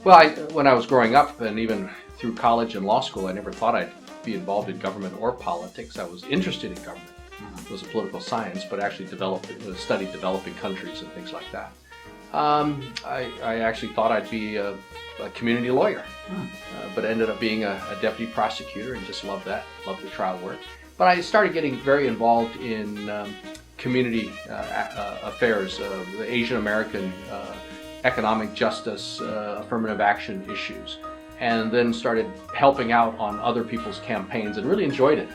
Well, when I was growing up and even through college and law school, I never thought I'd be involved in government or politics. I was interested in government. It was a political science, but actually studied developing countries and things like that. I actually thought I'd be a community lawyer, but ended up being a deputy prosecutor and just loved that, loved the trial work. But I started getting very involved in community affairs, the Asian American economic justice, affirmative action issues, and then started helping out on other people's campaigns and really enjoyed it.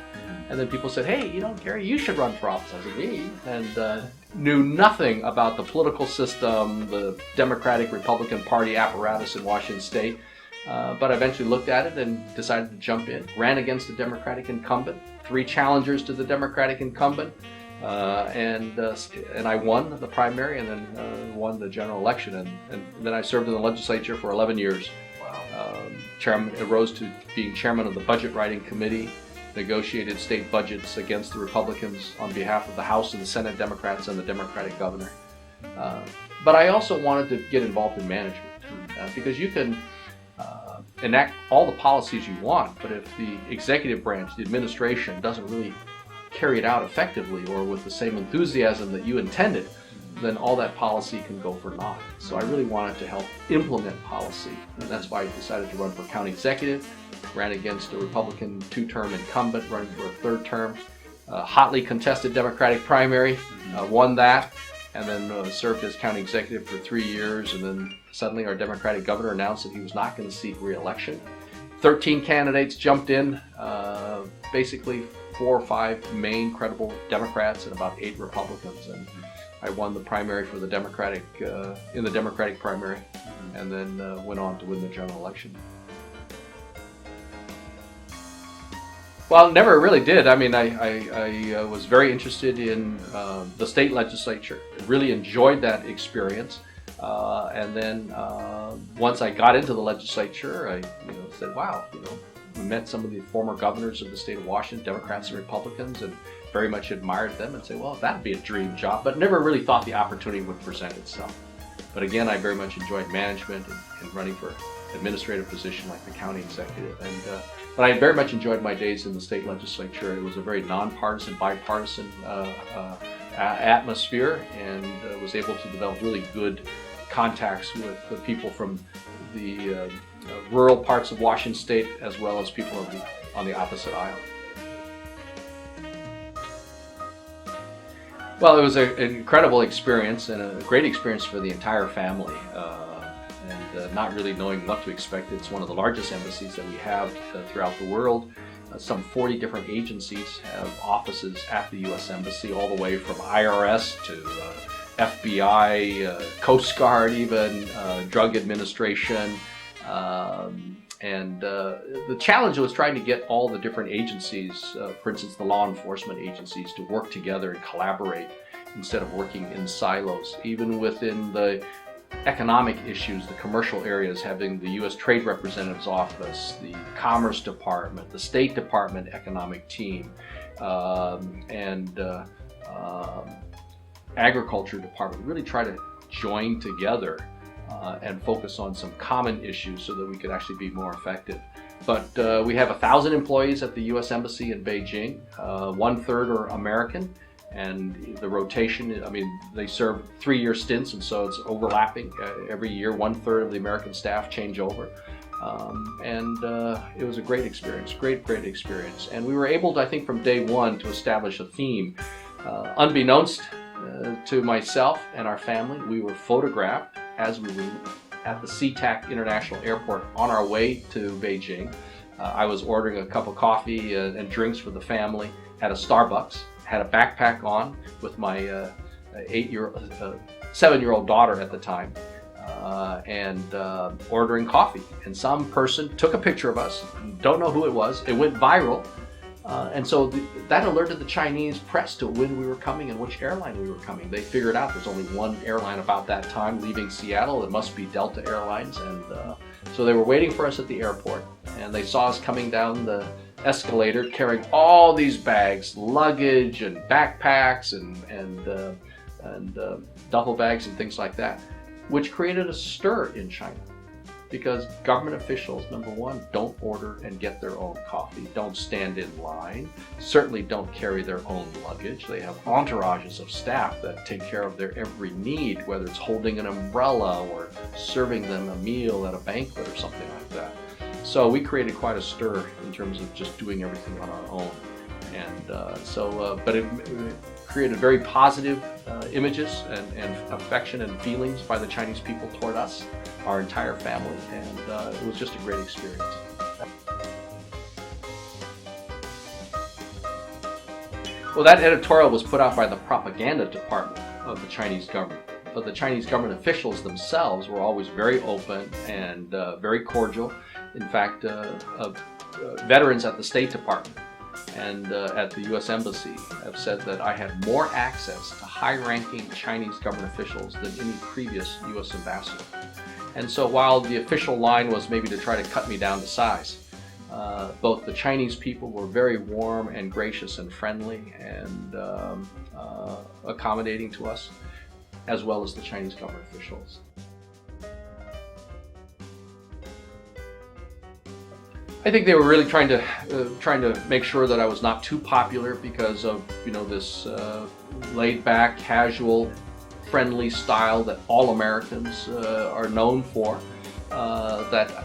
And then people said, hey, Gary, you should run for office. I said, me? And knew nothing about the political system, the Democratic Republican Party apparatus in Washington State, but I eventually looked at it and decided to jump in. Ran against the Democratic incumbent, 3 challengers to the Democratic incumbent, and I won the primary and then won the general election. And then I served in the legislature for 11 years. Wow. Rose to being chairman of the Budget Writing Committee, negotiated state budgets against the Republicans on behalf of the House and the Senate Democrats and the Democratic governor. But I also wanted to get involved in management because you can enact all the policies you want, but if the executive branch, the administration, doesn't really carry it out effectively or with the same enthusiasm that you intended, then all that policy can go for naught. So I really wanted to help implement policy, and that's why I decided to run for county executive. Ran against a Republican 2-term incumbent, running for a 3rd term. Hotly contested Democratic primary, won that, and then served as county executive for 3 years, and then suddenly our Democratic governor announced that he was not going to seek re-election. 13 candidates jumped in, basically 4 or 5 main credible Democrats and about 8 Republicans, and I won the primary for the Democratic, in the Democratic primary, and then went on to win the general election. Well, never really did. I mean, I was very interested in the state legislature. Really enjoyed that experience. And then once I got into the legislature, I said, wow, we met some of the former governors of the state of Washington, Democrats and Republicans, and very much admired them and said, well, that'd be a dream job, but never really thought the opportunity would present itself. But again, I very much enjoyed management and running for administrative position like the county executive. But I very much enjoyed my days in the state legislature. It was a very nonpartisan, bipartisan atmosphere, and was able to develop really good contacts with the people from the rural parts of Washington State as well as people on the opposite aisle. Well, it was an incredible experience and a great experience for the entire family. Not really knowing what to expect. It's one of the largest embassies that we have throughout the world. Some 40 different agencies have offices at the U.S. Embassy, all the way from IRS to FBI, Coast Guard even, Drug Administration. The challenge was trying to get all the different agencies, for instance the law enforcement agencies, to work together and collaborate instead of working in silos. Even within the economic issues, the commercial areas, having the U.S. Trade Representative's Office, the Commerce Department, the State Department economic team, and Agriculture Department, really try to join together and focus on some common issues so that we could actually be more effective. But we have 1,000 employees at the U.S. Embassy in Beijing. 1/3 are American. And the rotation, I mean, they serve 3-year stints, and so it's overlapping. Every year, 1/3 of the American staff change over. It was a great experience, great experience. And we were able to, I think, from day one to establish a theme. Unbeknownst to myself and our family, we were photographed as we were at the SeaTac International Airport on our way to Beijing. I was ordering a cup of coffee and drinks for the family at a Starbucks. Had a backpack on with my 7-year-old daughter at the time, and ordering coffee. And some person took a picture of us. Don't know who it was. It went viral, and so that alerted the Chinese press to when we were coming and which airline we were coming. They figured out there's only one airline about that time leaving Seattle. It must be Delta Airlines, and so they were waiting for us at the airport, and they saw us coming down the escalator carrying all these bags, luggage and backpacks and duffel bags and things like that, which created a stir in China. because government officials, number one, don't order and get their own coffee, don't stand in line, certainly don't carry their own luggage. They have entourages of staff that take care of their every need, whether it's holding an umbrella or serving them a meal at a banquet or something like that. So we created quite a stir in terms of just doing everything on our own. And but it created very positive images and affection and feelings by the Chinese people toward us, our entire family, and it was just a great experience. Well, that editorial was put out by the propaganda department of the Chinese government. But the Chinese government officials themselves were always very open and very cordial. In fact, veterans at the State Department and at the U.S. Embassy have said that I had more access to high-ranking Chinese government officials than any previous U.S. ambassador. And so while the official line was maybe to try to cut me down to size, both the Chinese people were very warm and gracious and friendly and accommodating to us, as well as the Chinese government officials. I think they were really trying to make sure that I was not too popular because of this laid-back, casual, friendly style that all Americans are known for. That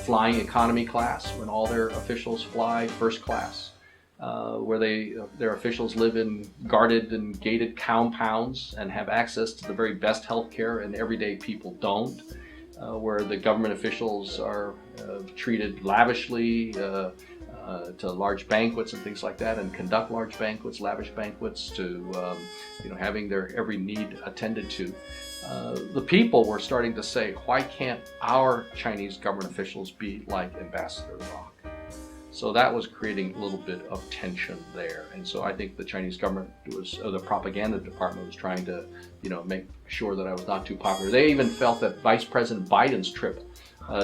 flying economy class when all their officials fly first class, where their officials live in guarded and gated compounds and have access to the very best health care, and everyday people don't. Where the government officials are treated lavishly to large banquets and things like that, and conduct large banquets, lavish banquets, to having their every need attended to. The people were starting to say, why can't our Chinese government officials be like Ambassador Locke? So that was creating a little bit of tension there. And so I think the Chinese government the propaganda department was trying to, make sure that I was not too popular. They even felt that Vice President Biden's trip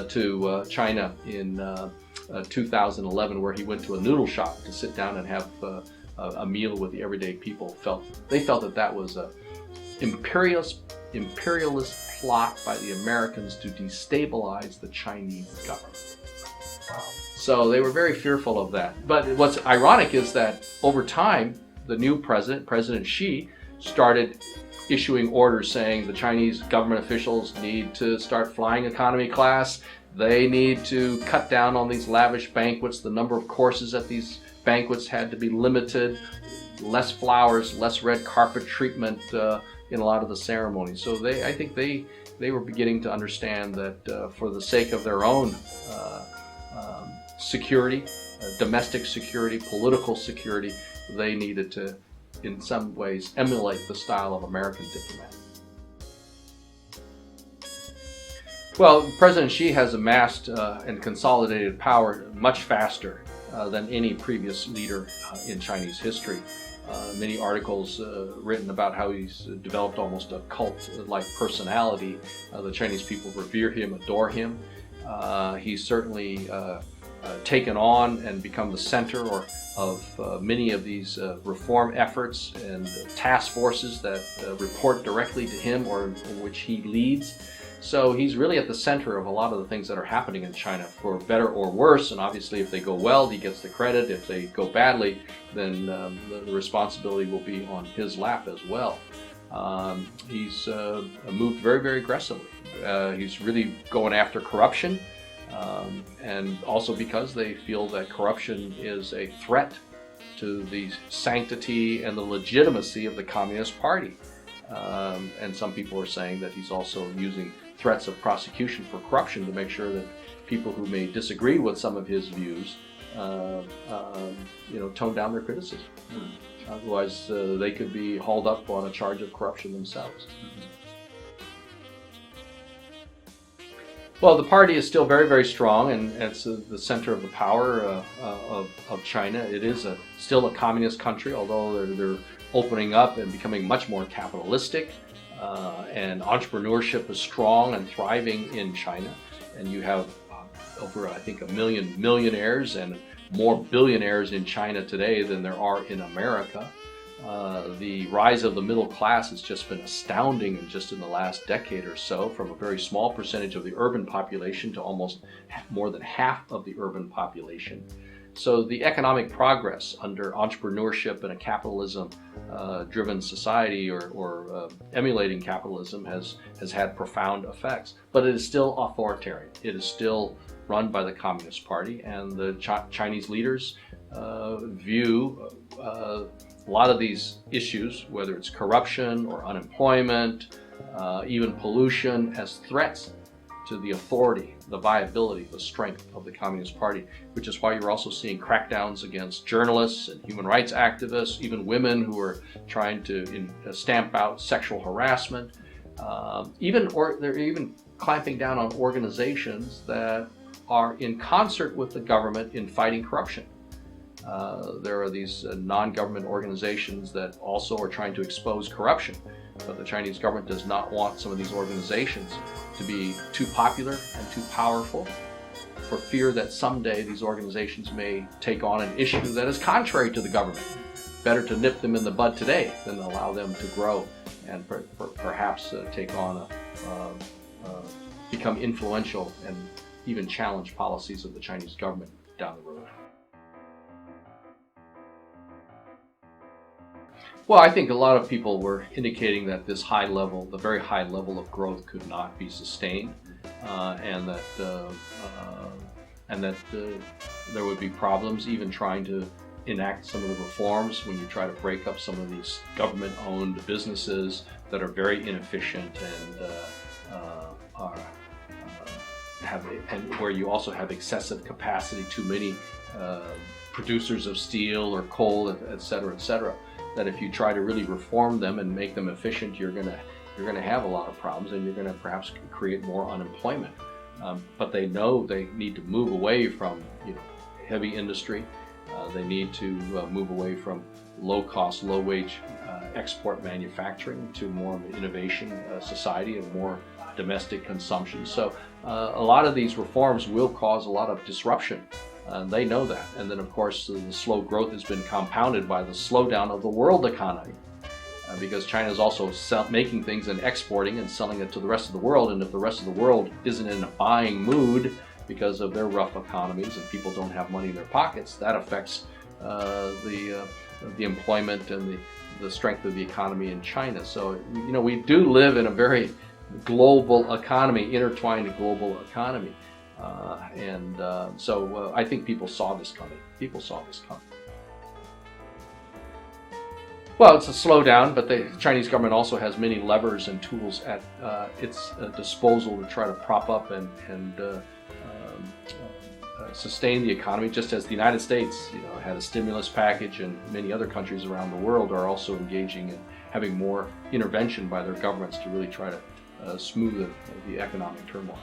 to China in 2011, where he went to a noodle shop to sit down and have a meal with the everyday people, they felt that was a imperialist plot by the Americans to destabilize the Chinese government. So they were very fearful of that. But what's ironic is that over time, the new president, President Xi, started issuing orders saying the Chinese government officials need to start flying economy class. They need to cut down on these lavish banquets. The number of courses at these banquets had to be limited. Less flowers, less red carpet treatment in a lot of the ceremonies. So I think they were beginning to understand that for the sake of their own security, domestic security, political security, they needed to, in some ways, emulate the style of American diplomat. Well, President Xi has amassed and consolidated power much faster than any previous leader in Chinese history. Many articles written about how he's developed almost a cult-like personality. The Chinese people revere him, adore him. He's certainly taken on and become the center of many of these reform efforts and task forces that report directly to him or which he leads. So he's really at the center of a lot of the things that are happening in China, for better or worse. And obviously if they go well, he gets the credit. If they go badly, then the responsibility will be on his lap as well. He's moved very, very aggressively. He's really going after corruption. And also because they feel that corruption is a threat to the sanctity and the legitimacy of the Communist Party. And some people are saying that he's also using threats of prosecution for corruption to make sure that people who may disagree with some of his views, tone down their criticism. Otherwise, they could be hauled up on a charge of corruption themselves. Well, the party is still very, very strong, and it's the center of the power of China. It is still a communist country, although they're opening up and becoming much more capitalistic, and entrepreneurship is strong and thriving in China. And you have over, I think, 1 million millionaires and more billionaires in China today than there are in America. The rise of the middle class has just been astounding just in the last decade or so, from a very small percentage of the urban population to almost more than half of the urban population. So the economic progress under entrepreneurship and a capitalism driven society, or emulating capitalism, has had profound effects. But it is still authoritarian. It is still run by the Communist Party, and the Chinese leaders view a lot of these issues, whether it's corruption or unemployment, even pollution, as threats to the authority, the viability, the strength of the Communist Party, which is why you're also seeing crackdowns against journalists and human rights activists, even women who are trying to stamp out sexual harassment. They're even clamping down on organizations that are in concert with the government in fighting corruption. There are these non-government organizations that also are trying to expose corruption, but the Chinese government does not want some of these organizations to be too popular and too powerful, for fear that someday these organizations may take on an issue that is contrary to the government. Better to nip them in the bud today than allow them to grow and perhaps take on become influential and even challenge policies of the Chinese government down the road. Well, I think a lot of people were indicating that this the very high level of growth could not be sustained, and that there would be problems even trying to enact some of the reforms when you try to break up some of these government-owned businesses that are very inefficient and where you also have excessive capacity, too many producers of steel or coal, et cetera, that if you try to really reform them and make them efficient, you're going to have a lot of problems, and you're going to perhaps create more unemployment. But they know they need to move away from heavy industry. They need to move away from low-cost, low-wage export manufacturing to more of an innovation society and more domestic consumption. So a lot of these reforms will cause a lot of disruption. They know that. And then, of course, the slow growth has been compounded by the slowdown of the world economy, because China is also making things and exporting and selling it to the rest of the world. And if the rest of the world isn't in a buying mood because of their rough economies and people don't have money in their pockets, that affects the employment and the strength of the economy in China. So, we do live in a very global economy, intertwined global economy. So I think people saw this coming. Well, it's a slowdown, but the Chinese government also has many levers and tools at its disposal to try to prop up and sustain the economy, just as the United States had a stimulus package, and many other countries around the world are also engaging in having more intervention by their governments to really try to smooth the economic turmoil.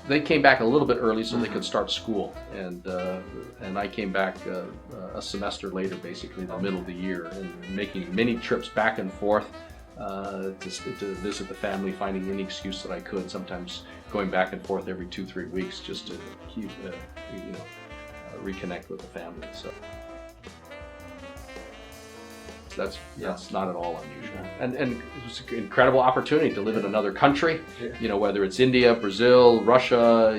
They came back a little bit early so they could start school, and I came back a semester later, basically in the middle of the year, and making many trips back and forth to visit the family, finding any excuse that I could. Sometimes going back and forth every 2-3 weeks just to keep reconnect with the family. So that's not at all unusual, and it was an incredible opportunity to live in another country. Whether it's India, Brazil, Russia,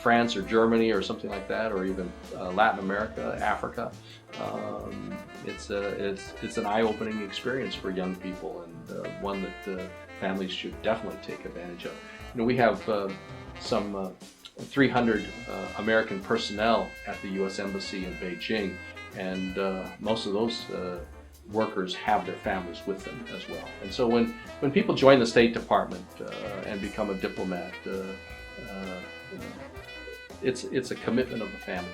France or Germany or something like that, or even Latin America, Africa. It's an eye-opening experience for young people, and one that families should definitely take advantage of. We have some 300 American personnel at the U.S. Embassy in Beijing, and most of those workers have their families with them as well. And so when people join the State Department and become a diplomat, it's a commitment of the family.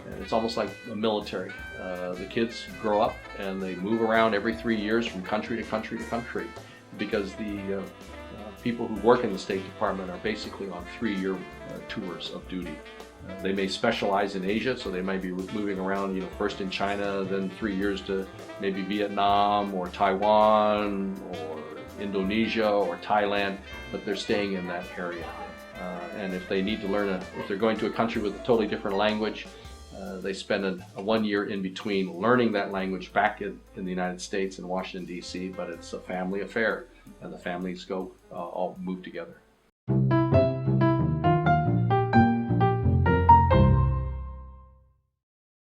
And it's almost like a military. The kids grow up and they move around every 3 years from country to country to country, because the people who work in the State Department are basically on 3-year tours of duty. They may specialize in Asia, so they might be moving around, first in China, then 3 years to maybe Vietnam or Taiwan or Indonesia or Thailand, but they're staying in that area. And if they need to if they're going to a country with a totally different language, They spend a 1 year in between learning that language back in the United States in Washington, D.C., but it's a family affair, and the families all move together.